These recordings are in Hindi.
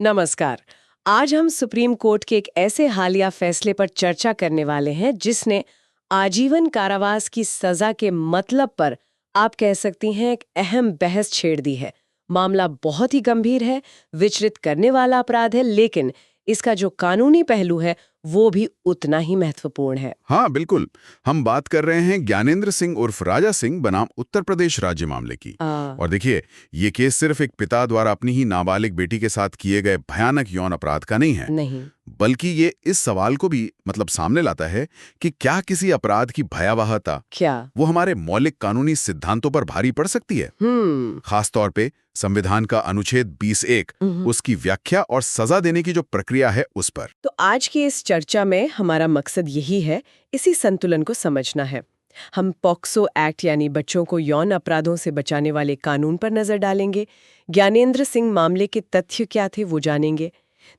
नमस्कार। आज हम सुप्रीम कोर्ट के एक ऐसे हालिया फैसले पर चर्चा करने वाले हैं जिसने आजीवन कारावास की सजा के मतलब पर आप कह सकती हैं एक अहम बहस छेड़ दी है। मामला बहुत ही गंभीर है, विचलित करने वाला अपराध है, लेकिन इसका जो कानूनी पहलू है वो भी उतना ही महत्वपूर्ण है। हाँ बिल्कुल। हम बात कर रहे हैं ज्ञानेंद्र सिंह उर्फ राजा सिंह बनाम उत्तर प्रदेश राज्य मामले की। और देखिए, ये केस सिर्फ एक पिता द्वारा अपनी ही नाबालिग बेटी के साथ किए गए भयानक यौन अपराध का नहीं है, नहीं, बल्कि ये इस सवाल को भी सामने लाता है कि क्या किसी अपराध की भयावहता वो हमारे मौलिक कानूनी सिद्धांतों पर भारी पड़ सकती है। खास तौर पे संविधान का अनुच्छेद 20(1) उसकी व्याख्या और सजा देने की जो प्रक्रिया है उस पर। तो आज की इस चर्चा में हमारा मकसद यही है, इसी संतुलन को समझना है। हम पॉक्सो एक्ट यानी बच्चों को यौन अपराधों से बचाने वाले कानून पर नजर डालेंगे, ज्ञानेंद्र सिंह मामले के तथ्य क्या थे वो जानेंगे,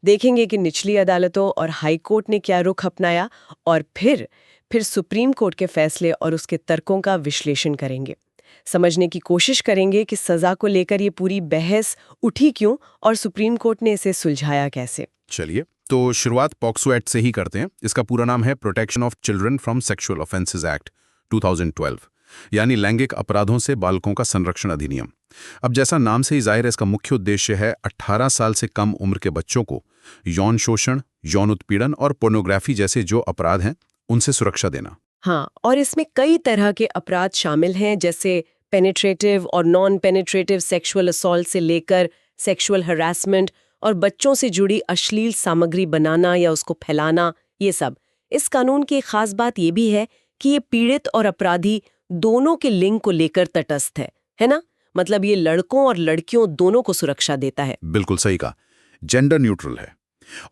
देखेंगे कि निचली अदालतों और हाई कोर्ट ने क्या रुख अपनाया, और फिर सुप्रीम कोर्ट के फैसले और उसके तर्कों का विश्लेषण करेंगे। समझने की कोशिश करेंगे कि सजा को लेकर ये पूरी बहस उठी क्यों और सुप्रीम कोर्ट ने इसे सुलझाया कैसे। चलिए, तो शुरुआत पॉक्सो एक्ट से ही करते हैं। इसका पूरा नाम है protection of children from sexual offences act 2012, यानी लैंगिक अपराधों से बालकों का संरक्षण अधिनियम। अब जैसा नाम से ही जाहिर है, इसका मुख्य उद्देश्य है 18 साल से कम उम्र के बच्चों को यौन शोषण, यौन उत्पीड़न और पोर्नोग्राफी जैसे जो अपराध हैं उनसे सुरक्षा देना। हाँ, और इसमें कई तरह के अपराध शामिल हैं, जैसे पेनिट्रेटिव और नॉन पेनिट्रेटिव सेक्सुअल असॉल्ट से लेकर सेक्सुअल हरासमेंट और बच्चों से जुड़ी अश्लील सामग्री बनाना या उसको फैलाना, ये सब। इस कानून की एक खास बात ये भी है कि ये पीड़ित और अपराधी दोनों के लिंग को लेकर तटस्थ है ना? मतलब ये लड़कों और लड़कियों दोनों को सुरक्षा देता है। बिल्कुल सही कहा, जेंडर न्यूट्रल है।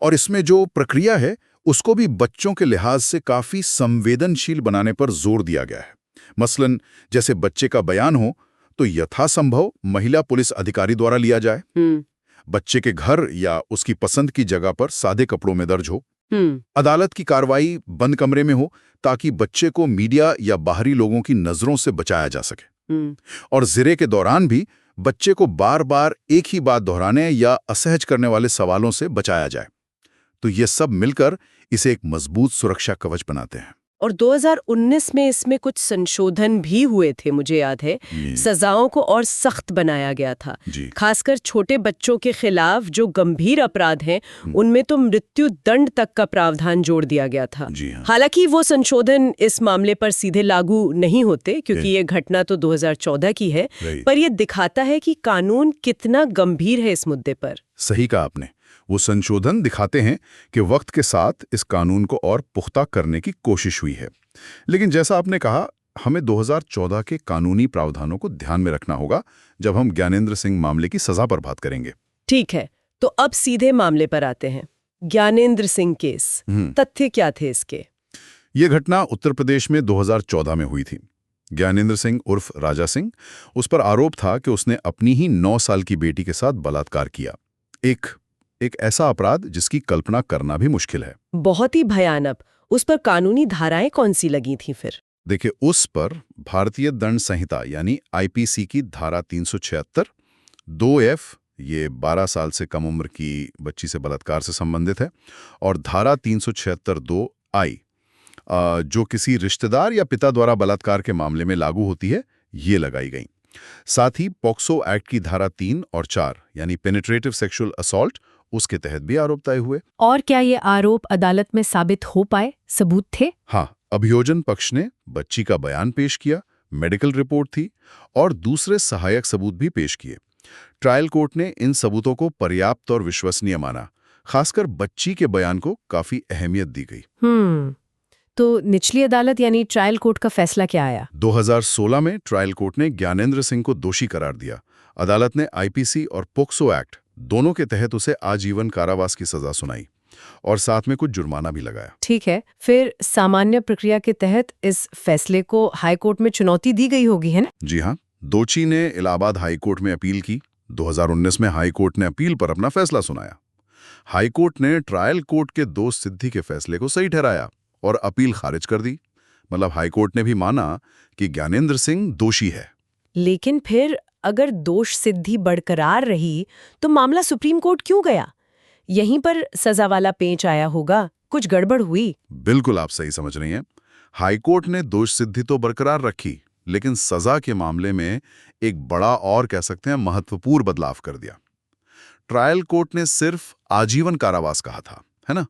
और इसमें जो प्रक्रिया है उसको भी बच्चों के लिहाज से काफी संवेदनशील बनाने पर जोर दिया गया है। मसलन जैसे बच्चे का बयान हो तो यथासंभव महिला पुलिस अधिकारी द्वारा लिया जाए, बच्चे के घर या उसकी पसंद की जगह पर सादे कपड़ों में दर्ज हो, अदालत की कार्रवाई बंद कमरे में हो ताकि बच्चे को मीडिया या बाहरी लोगों की नजरों से बचाया जा सके, और जिरे के दौरान भी बच्चे को बार बार एक ही बात दोहराने या असहज करने वाले सवालों से बचाया जाए। तो ये सब मिलकर इसे एक मजबूत सुरक्षा कवच बनाते हैं। और 2019 में इसमें कुछ संशोधन भी हुए थे, मुझे याद है। सजाओं को और सख्त बनाया गया था, खासकर छोटे बच्चों के खिलाफ जो गंभीर अपराध हैं उनमें तो मृत्यु दंड तक का प्रावधान जोड़ दिया गया था। हालांकि वो संशोधन इस मामले पर सीधे लागू नहीं होते क्योंकि ये घटना तो 2014 की है, पर यह दिखाता है कि कानून कितना गंभीर है इस मुद्दे पर। सही कहा आपने। वो संशोधन दिखाते हैं कि वक्त के साथ इस कानून को और पुख्ता करने की कोशिश हुई है। लेकिन जैसा आपने कहा, हमें 2014 के कानूनी प्रावधानों को ध्यान में रखना होगा जब हम ज्ञानेंद्र सिंह मामले की सजा पर बात करेंगे। ठीक है, तो अब सीधे मामले पर आते हैं। ज्ञानेंद्र सिंह केस, तथ्य क्या थे इसके? ये घटना उत्तर प्रदेश में 2014 में हुई थी। ज्ञानेंद्र सिंह उर्फ राजा सिंह, उस पर आरोप था कि उसने अपनी ही 9 साल की बेटी के साथ बलात्कार किया। एक ऐसा अपराध जिसकी कल्पना करना भी मुश्किल है। बहुत ही भयानक। उस पर कानूनी धाराएं कौन सी लगी थी फिर? देखिए, उस पर भारतीय दंड संहिता यानी आईपीसी की धारा 376, 2F, ये 12 साल से कम उम्र की बच्ची से बलात्कार से संबंधित है, और धारा 376(2)I, जो किसी रिश्तेदार या पिता द्वारा बलात्कार के मामले में लागू होती है, ये लगाई गई। साथ ही पॉक्सो एक्ट की धारा 3 और 4 यानी पेनिट्रेटिव सेक्सुअल असॉल्ट, उसके तहत भी आरोप तय हुए। और क्या ये आरोप अदालत में साबित हो पाए? सबूत थे? हाँ, अभियोजन पक्ष ने बच्ची का बयान पेश किया, मेडिकल रिपोर्ट थी और दूसरे सहायक सबूत भी पेश किए। ट्रायल कोर्ट ने इन सबूतों को पर्याप्त और विश्वसनीय माना। खासकर बच्ची के बयान को काफी अहमियत दी गई। तो निचली अदालत यानी ट्रायल कोर्ट का फैसला क्या आया? 2016 में ट्रायल कोर्ट ने ज्ञानेंद्र सिंह को दोषी करार दिया। अदालत ने आईपीसी और पोक्सो एक्ट दोनों के तहत उसे आजीवन कारावास की सजा सुनाई और साथ में कुछ जुर्माना भी लगाया। ठीक है, फिर सामान्य प्रक्रिया के तहत इस फैसले को हाई कोर्ट में चुनौती दी गई होगी, है ना? जी हाँ, दोषी ने इलाहाबाद हाई कोर्ट में अपील की। 2019 में हाई कोर्ट ने अपील पर अपना फैसला सुनाया। हाई कोर्ट ने ट्रायल कोर्ट के दोष सिद्धि के फैसले को सही ठहराया और अपील खारिज कर दी। मतलब हाई कोर्ट ने भी माना कि ज्ञानेंद्र सिंह दोषी है। लेकिन फिर अगर दोष सिद्धि बरकरार रही तो मामला सुप्रीम कोर्ट क्यों गया? यहीं पर सजा वाला पेंच आया होगा, कुछ गड़बड़ हुई। बिल्कुल आप सही समझ रही हैं। हाईकोर्ट ने दोष सिद्धि तो बरकरार रखी, लेकिन सजा के मामले में एक बड़ा और कह सकते हैं महत्वपूर्ण बदलाव कर दिया। ट्रायल कोर्ट ने सिर्फ आजीवन कारावास कहा था, है ना?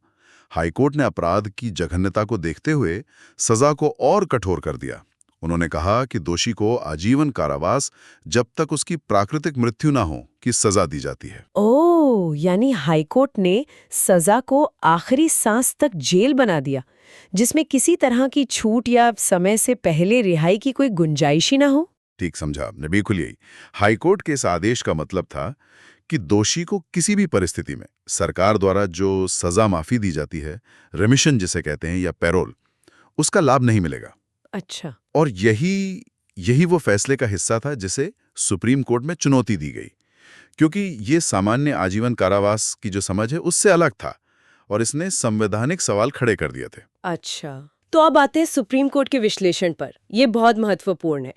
हाईकोर्ट ने अपराध की जघन्यता को देखते हुए सजा को और कठोर कर दिया। उन्होंने कहा कि दोषी को आजीवन कारावास जब तक उसकी प्राकृतिक मृत्यु ना हो की सजा दी जाती है। ओह, यानी हाईकोर्ट ने सजा को आखिरी सांस तक जेल बना दिया, जिसमें किसी तरह की छूट या समय से पहले रिहाई की कोई गुंजाइश ही ना हो। ठीक समझा आपने, बिल्कुल यही। हाईकोर्ट के इस आदेश का मतलब था कि दोषी को किसी भी परिस्थिति में सरकार द्वारा जो सजा माफी दी जाती है, रेमिशन जिसे कहते हैं या पैरोल, उसका लाभ नहीं मिलेगा। अच्छा। और यही वो फैसले का हिस्सा था जिसे सुप्रीम कोर्ट में चुनौती दी गई, क्योंकि ये सामान्य आजीवन कारावास की जो समझ है उससे अलग था और इसने संवैधानिक सवाल खड़े कर दिए थे। अच्छा, तो अब आते हैं सुप्रीम कोर्ट के विश्लेषण पर। ये बहुत महत्वपूर्ण है।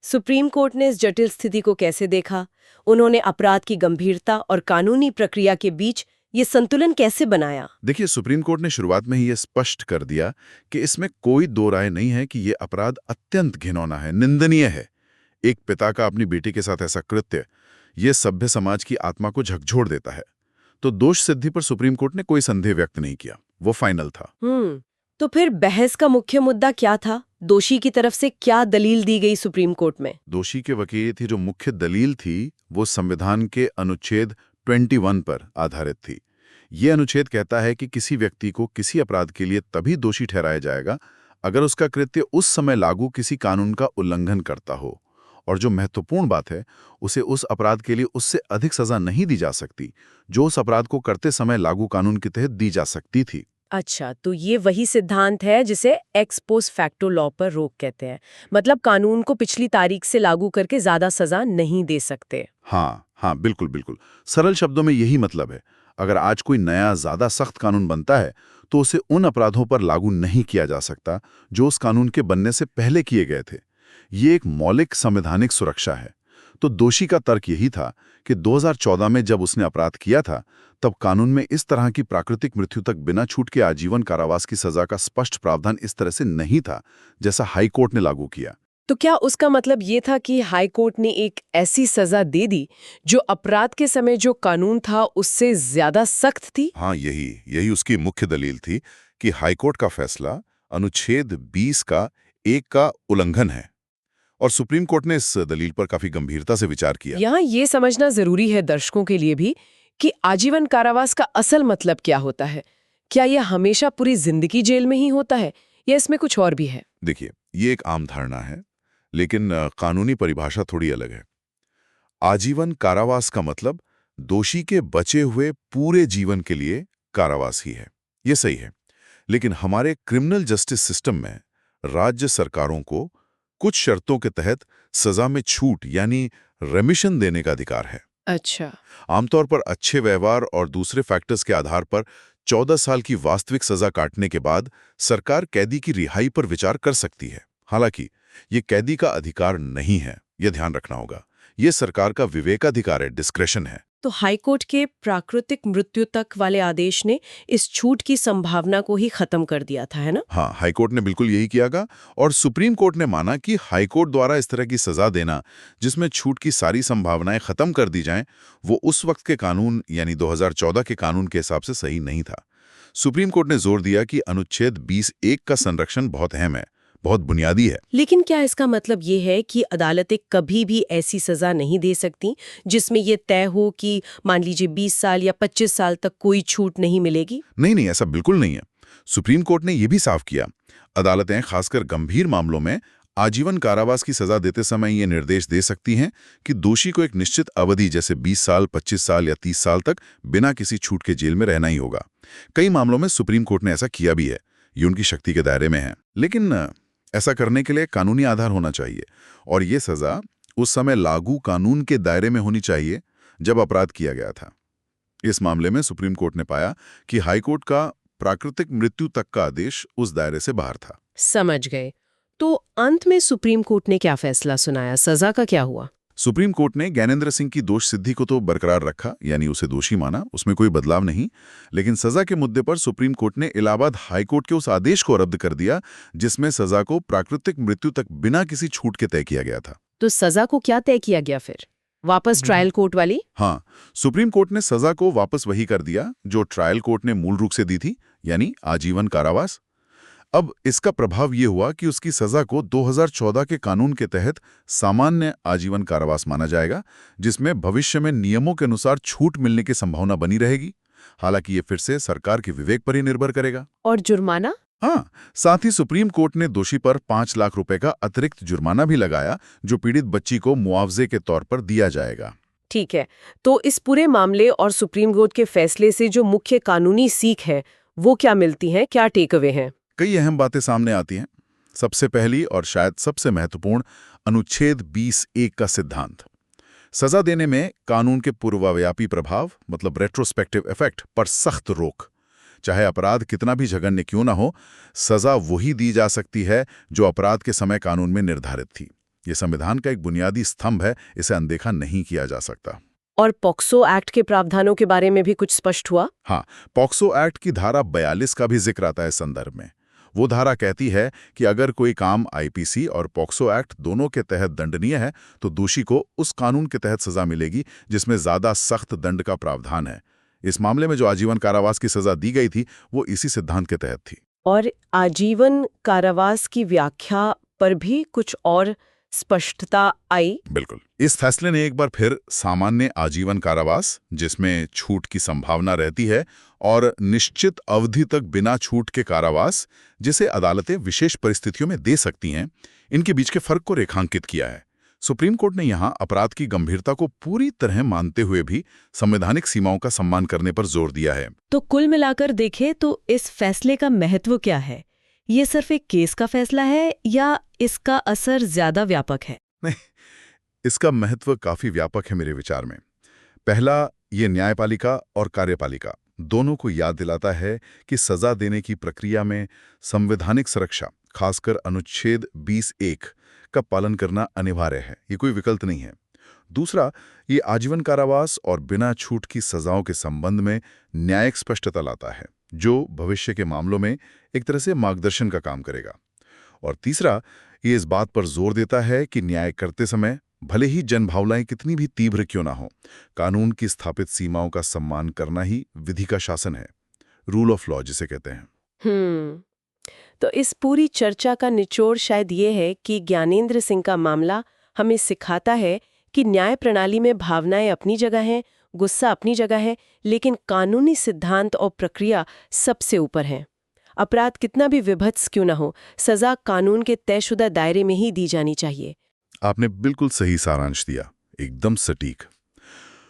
सुप्रीम कोर्ट ने इस जटिल स्थिति को कैसे देखा? उन्होंने अपराध की गंभीरता और कानूनी प्रक्रिया के बीच ये संतुलन कैसे बनाया? देखिए, सुप्रीम कोर्ट ने शुरुआत में ही ये स्पष्ट कर दिया कि इसमें कोई दो राय नहीं है कि ये अपराध अत्यंत घिनौना है, निंदनीय है। एक पिता का अपनी बेटी के साथ ऐसा कृत्य, ये सभ्य समाज की आत्मा को झकझोर देता है। तो दोष सिद्धि पर सुप्रीम कोर्ट ने कोई संदेह व्यक्त नहीं किया, वो फाइनल था। तो फिर बहस का मुख्य मुद्दा क्या था? दोषी की तरफ से क्या दलील दी गई सुप्रीम कोर्ट में? दोषी के वकील की जो मुख्य दलील थी वो संविधान के अनुच्छेद 21 पर आधारित थी। ये अनुच्छेद कहता है कि किसी व्यक्ति को किसी अपराध के लिए तभी दोषी ठहराया जाएगा अगर उसका कृत्य उस समय लागू किसी कानून का उल्लंघन करता हो, और जो महत्वपूर्ण बात है, उसे उस अपराध के लिए उससे अधिक सजा नहीं दी जा सकती जो उस अपराध को करते समय लागू कानून के तहत दी जा सकती थी। अच्छा, तो ये वही सिद्धांत है जिसे एक्स पोस्ट फैक्टो लॉ पर रोक कहते हैं। मतलब कानून को पिछली तारीख से लागू करके ज्यादा सजा नहीं दे सकते। हाँ, बिल्कुल बिल्कुल। सरल शब्दों में यही मतलब है। अगर आज कोई नया ज्यादा सख्त कानून बनता है तो उसे उन अपराधों पर लागू नहीं किया जा सकता जो उस कानून के बनने से पहले किए गए थे। ये एक मौलिक संवैधानिक सुरक्षा है। तो दोषी का तर्क यही था कि 2014 में जब उसने अपराध किया था, तब कानून में इस तरह की प्राकृतिक मृत्यु तक बिना छूट के आजीवन कारावास की सजा का स्पष्ट प्रावधान इस तरह से नहीं था जैसा हाई कोर्ट ने लागू किया। तो क्या उसका मतलब ये था कि हाई कोर्ट ने एक ऐसी सजा दे दी जो अपराध के समय जो कानून था उससे ज्यादा सख्त थी? हाँ, यही उसकी मुख्य दलील थी कि हाईकोर्ट का फैसला अनुच्छेद 20 का 1 का उल्लंघन है, और सुप्रीम कोर्ट ने इस दलील पर काफी गंभीरता से विचार किया। यहाँ ये समझना जरूरी है दर्शकों के लिए भी कि आजीवन कारावास का असल मतलब क्या होता है। क्या यह हमेशा पूरी जिंदगी जेल में ही होता है या इसमें कुछ और भी है? देखिए, ये एक आम धारणा है, लेकिन कानूनी परिभाषा थोड़ी अलग है। आजीवन कारावास का मतलब दोषी के बचे हुए पूरे जीवन के लिए कारावास ही है। ये सही है, लेकिन हमारे क्रिमिनल जस्टिस सिस्टम में राज्य सरकारों को कुछ शर्तों के तहत सजा में छूट यानी रेमिशन देने का अधिकार है। अच्छा। आमतौर पर अच्छे व्यवहार और दूसरे फैक्टर्स के आधार पर 14 साल की वास्तविक सजा काटने के बाद सरकार कैदी की रिहाई पर विचार कर सकती है। हालांकि ये कैदी का अधिकार नहीं है, यह ध्यान रखना होगा। ये सरकार का विवेकाधिकार है, डिस्क्रेशन है। तो हाईकोर्ट के प्राकृतिक मृत्यु तक वाले आदेश ने इस छूट की संभावना को ही खत्म कर दिया था, है ना? हाँ, हाईकोर्ट ने बिल्कुल यही कियागा, और सुप्रीम कोर्ट ने माना कि हाईकोर्ट द्वारा इस तरह की सजा देना जिसमें छूट की सारी संभावनाएं खत्म कर दी जाएं, वो उस वक्त के कानून यानी 2014 के कानून के हिसाब से सही नहीं था। सुप्रीम कोर्ट ने जोर दिया कि अनुच्छेद 20(1) का संरक्षण बहुत अहम है, बहुत बुनियादी है। लेकिन क्या इसका मतलब ये है कि अदालतें कभी भी ऐसी सजा नहीं दे सकती जिसमें ये तय हो कि मान लीजिए 20 साल या 25 साल तक कोई छूट नहीं मिलेगी? नहीं, ऐसा बिल्कुल नहीं है। सुप्रीम कोर्ट ने यह भी साफ किया, अदालतें खासकर गंभीर मामलों में आजीवन कारावास की सजा देते समय ये निर्देश दे सकती हैं कि दोषी को एक निश्चित अवधि जैसे 20 साल, 25 साल या 30 साल तक बिना किसी छूट के जेल में रहना ही होगा। कई मामलों में सुप्रीम कोर्ट ने ऐसा किया भी है, ये उनकी शक्ति के दायरे में है। लेकिन ऐसा करने के लिए कानूनी आधार होना चाहिए, और ये सजा उस समय लागू कानून के दायरे में होनी चाहिए जब अपराध किया गया था। इस मामले में सुप्रीम कोर्ट ने पाया कि हाईकोर्ट का प्राकृतिक मृत्यु तक का आदेश उस दायरे से बाहर था। समझ गए। तो अंत में सुप्रीम कोर्ट ने क्या फैसला सुनाया? सजा का क्या हुआ? सुप्रीम कोर्ट ने ज्ञानेंद्र सिंह की दोष सिद्धि को तो बरकरार रखा, यानी उसे दोषी माना, उसमें कोई बदलाव नहीं। लेकिन सजा के मुद्दे पर सुप्रीम कोर्ट ने इलाहाबाद हाई कोर्ट के उस आदेश को रद्द कर दिया जिसमें सजा को प्राकृतिक मृत्यु तक बिना किसी छूट के तय किया गया था। तो सजा को क्या तय किया गया फिर? वापस ट्रायल कोर्ट वाली? हाँ, सुप्रीम कोर्ट ने सजा को वापस वही कर दिया जो ट्रायल कोर्ट ने मूल रूप से दी थी, यानी आजीवन कारावास। अब इसका प्रभाव ये हुआ कि उसकी सजा को 2014 के कानून के तहत सामान्य आजीवन कारावास माना जाएगा, जिसमें भविष्य में नियमों के अनुसार छूट मिलने की संभावना बनी रहेगी। हालांकि ये फिर से सरकार के विवेक पर ही निर्भर करेगा। और जुर्माना? हाँ, साथ ही सुप्रीम कोर्ट ने दोषी पर 5 लाख रुपए का अतिरिक्त जुर्माना भी लगाया, जो पीड़ित बच्ची को मुआवजे के तौर पर दिया जाएगा। ठीक है, तो इस पूरे मामले और सुप्रीम कोर्ट के फैसले से जो मुख्य कानूनी सीख है वो क्या मिलती है, क्या टेक अवे हैं? कई अहम बातें सामने आती हैं। सबसे पहली और शायद सबसे महत्वपूर्ण, अनुच्छेद 20(1) का सिद्धांत। सजा देने में कानून के पूर्वव्यापी प्रभाव, मतलब रेट्रोस्पेक्टिव इफेक्ट, पर सख्त रोक। चाहे अपराध कितना भी जघन्य क्यों ना हो, सजा वही दी जा सकती है जो अपराध के समय कानून में निर्धारित थी। ये संविधान का एक बुनियादी स्तंभ है, इसे अनदेखा नहीं किया जा सकता। और पॉक्सो एक्ट के प्रावधानों के बारे में भी कुछ स्पष्ट हुआ? हाँ, पॉक्सो एक्ट की धारा 42 का भी जिक्र आता है इस संदर्भ में। वो धारा कहती है कि अगर कोई काम आईपीसी और पॉक्सो एक्ट दोनों के तहत दंडनीय है तो दोषी को उस कानून के तहत सजा मिलेगी जिसमें ज्यादा सख्त दंड का प्रावधान है। इस मामले में जो आजीवन कारावास की सजा दी गई थी वो इसी सिद्धांत के तहत थी। और आजीवन कारावास की व्याख्या पर भी कुछ और स्पष्टता आई? बिल्कुल। इस फैसले ने एक बार फिर सामान्य आजीवन कारावास, जिसमें छूट की संभावना रहती है, और निश्चित अवधि तक बिना छूट के कारावास, जिसे अदालतें विशेष परिस्थितियों में दे सकती हैं, इनके बीच के फर्क को रेखांकित किया है। सुप्रीम कोर्ट ने यहां अपराध की गंभीरता को पूरी तरह मानते हुए भी संवैधानिक सीमाओं का सम्मान करने पर जोर दिया है। तो कुल मिलाकर देखें तो इस फैसले का महत्व क्या है? ये सिर्फ एक केस का फैसला है या इसका असर ज्यादा व्यापक है? नहीं, इसका महत्व काफी व्यापक है मेरे विचार में। पहला, ये न्यायपालिका और कार्यपालिका दोनों को याद दिलाता है कि सजा देने की प्रक्रिया में संवैधानिक सुरक्षा, खासकर अनुच्छेद 20(1) का पालन करना अनिवार्य है, ये कोई विकल्प नहीं है। दूसरा, ये आजीवन कारावास और बिना छूट की सजाओं के संबंध में न्यायिक स्पष्टता लाता है, जो भविष्य के मामलों में एक तरह से मार्गदर्शन का काम करेगा। और तीसरा, ये इस बात पर जोर देता है कि न्याय करते समय भले ही जनभावनाएं कितनी भी तीव्र क्यों ना हो, कानून की स्थापित सीमाओं का सम्मान करना ही विधि का शासन है, रूल ऑफ लॉ जिसे कहते हैं। तो इस पूरी चर्चा का निचोड़ शायद ये है कि ज्ञानेंद्र सिंह का मामला हमें सिखाता है कि न्याय प्रणाली में भावनाएं अपनी जगह हैं, गुस्सा अपनी जगह है, लेकिन कानूनी सिद्धांत और प्रक्रिया सबसे ऊपर हैं। अपराध कितना भी विभत्स क्यों ना हो, सजा कानून के तयशुदा दायरे में ही दी जानी चाहिए। आपने बिल्कुल सही सारांश दिया, एकदम सटीक।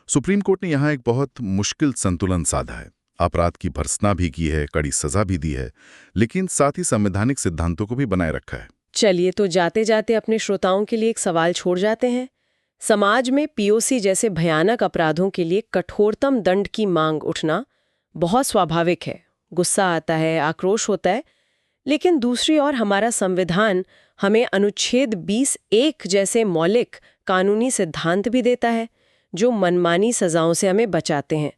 सुप्रीम कोर्ट ने यहाँ एक बहुत मुश्किल संतुलन साधा है। अपराध की भर्त्सना भी की है, कड़ी सजा भी दी है, लेकिन साथ ही संवैधानिक सिद्धांतों को भी बनाए रखा है। चलिए, तो जाते जाते अपने श्रोताओं के लिए एक सवाल छोड़ जाते हैं। समाज में पीओसी जैसे भयानक अपराधों के लिए कठोरतम दंड की मांग उठना बहुत स्वाभाविक है। गुस्सा आता है, आक्रोश होता है, लेकिन दूसरी ओर हमारा संविधान हमें अनुच्छेद 20(1) जैसे मौलिक कानूनी सिद्धांत भी देता है जो मनमानी सजाओं से हमें बचाते हैं।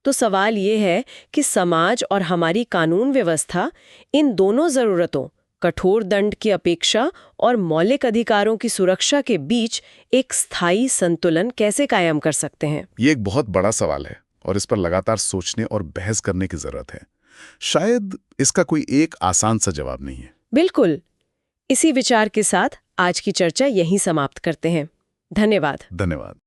तो सवाल ये है कि समाज और हमारी कानून व्यवस्था इन दोनों ज़रूरतों, कठोर दंड की अपेक्षा और मौलिक अधिकारों की सुरक्षा के बीच एक स्थायी संतुलन कैसे कायम कर सकते हैं? ये एक बहुत बड़ा सवाल है और इस पर लगातार सोचने और बहस करने की जरूरत है। शायद इसका कोई एक आसान सा जवाब नहीं है। बिल्कुल। इसी विचार के साथ आज की चर्चा यहीं समाप्त करते हैं। धन्यवाद। धन्यवाद।